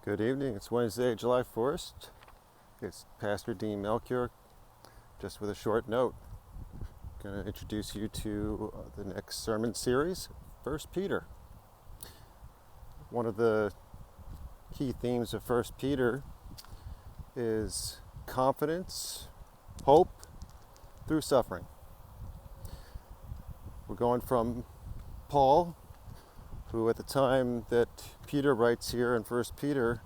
Good evening. It's Wednesday, July 1st. It's Pastor Dean Melchior, just with a short note. I'm going to introduce you to the next sermon series, 1 Peter. One of the key themes of 1 Peter is confidence, hope through suffering. We're going from Paul, who at the time that Peter writes here in 1 Peter,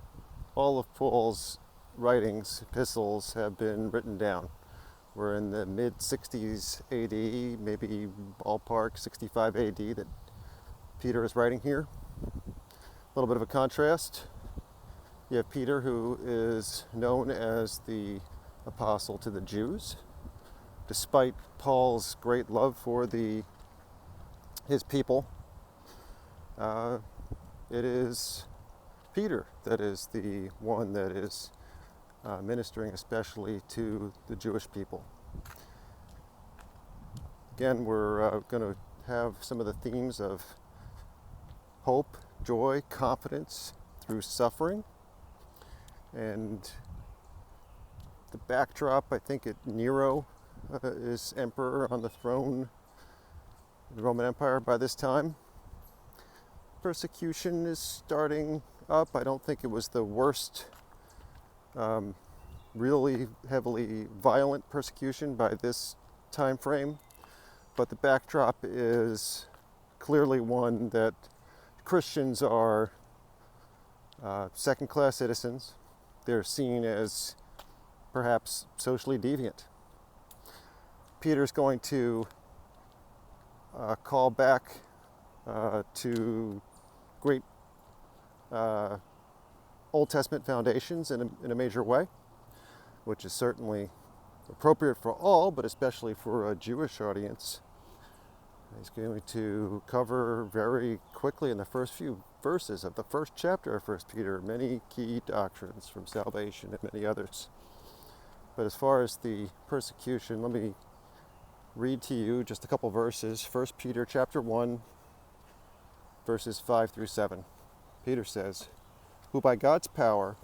all of Paul's writings, epistles, have been written down. We're in the mid-60s AD, maybe ballpark 65 AD that Peter is writing here. A little bit of a contrast. You have Peter, who is known as the apostle to the Jews. Despite Paul's great love for his people, it is Peter that is the one that is ministering especially to the Jewish people. Again, we're going to have some of the themes of hope, joy, confidence through suffering. And the backdrop, I think Nero is emperor on the throne of the Roman Empire by this time. Persecution is starting up. I don't think it was the worst, really heavily violent persecution by this time frame, but the backdrop is clearly one that Christians are second-class citizens. They're seen as perhaps socially deviant. Peter's going to call back to great Old Testament foundations in a major way, which is certainly appropriate for all, but especially for a Jewish audience. He's going to cover very quickly in the first few verses of the first chapter of 1 Peter many key doctrines from salvation and many others. But as far as the persecution, let me read to you just a couple verses. 1 Peter chapter 1, verses 5 through 7. Peter says, "Who by God's power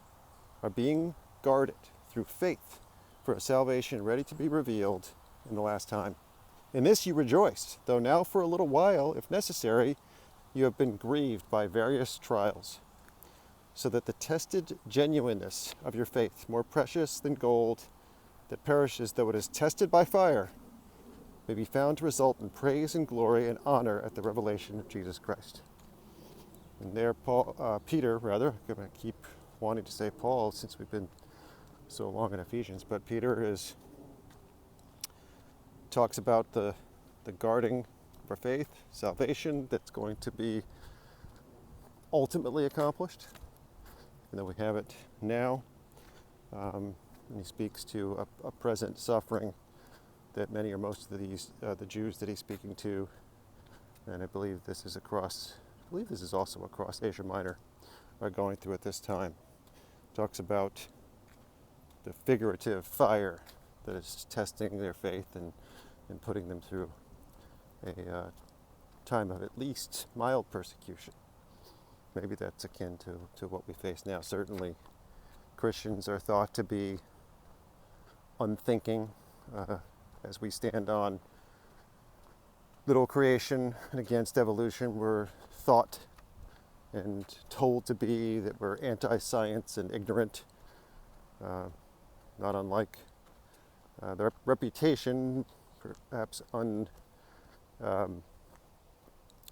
are being guarded through faith for a salvation ready to be revealed in the last time. In this you rejoice, though now for a little while, if necessary, you have been grieved by various trials, so that the tested genuineness of your faith, more precious than gold that perishes though it is tested by fire, may be found to result in praise and glory and honor at the revelation of Jesus Christ." And there, Peter, I'm going to keep wanting to say Paul since we've been so long in Ephesians, but Peter talks about the guarding of our faith, salvation that's going to be ultimately accomplished, and that we have it now. And he speaks to a present suffering that many or most of the Jews that he's speaking to, and I believe this is also across Asia Minor, are going through at this time. Talks about the figurative fire that is testing their faith and putting them through a time of at least mild persecution. Maybe that's akin to what we face now. Certainly Christians are thought to be unthinking as we stand on little creation and against evolution. We're thought and told to be that we're anti-science and ignorant, not unlike the reputation, perhaps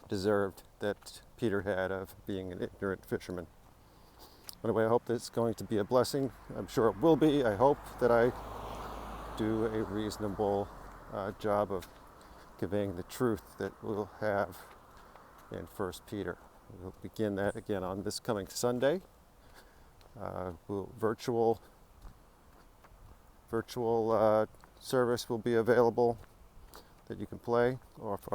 undeserved, that Peter had of being an ignorant fisherman. Anyway, I hope that's going to be a blessing. I'm sure it will be. I hope that I do a reasonable job of conveying the truth that we'll have in 1 Peter. We'll begin that again on this coming Sunday. Virtual service will be available that you can play off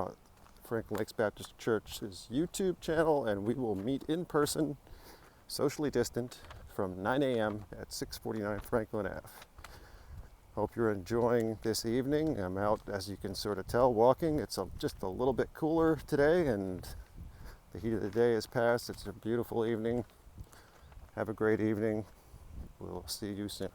Franklin Lakes Baptist Church's YouTube channel, and we will meet in person, socially distant, from 9 a.m. at 649 Franklin Ave. Hope you're enjoying this evening. I'm out, as you can sort of tell, walking. It's just a little bit cooler today, and the heat of the day has passed. It's a beautiful evening. Have a great evening. We'll see you soon.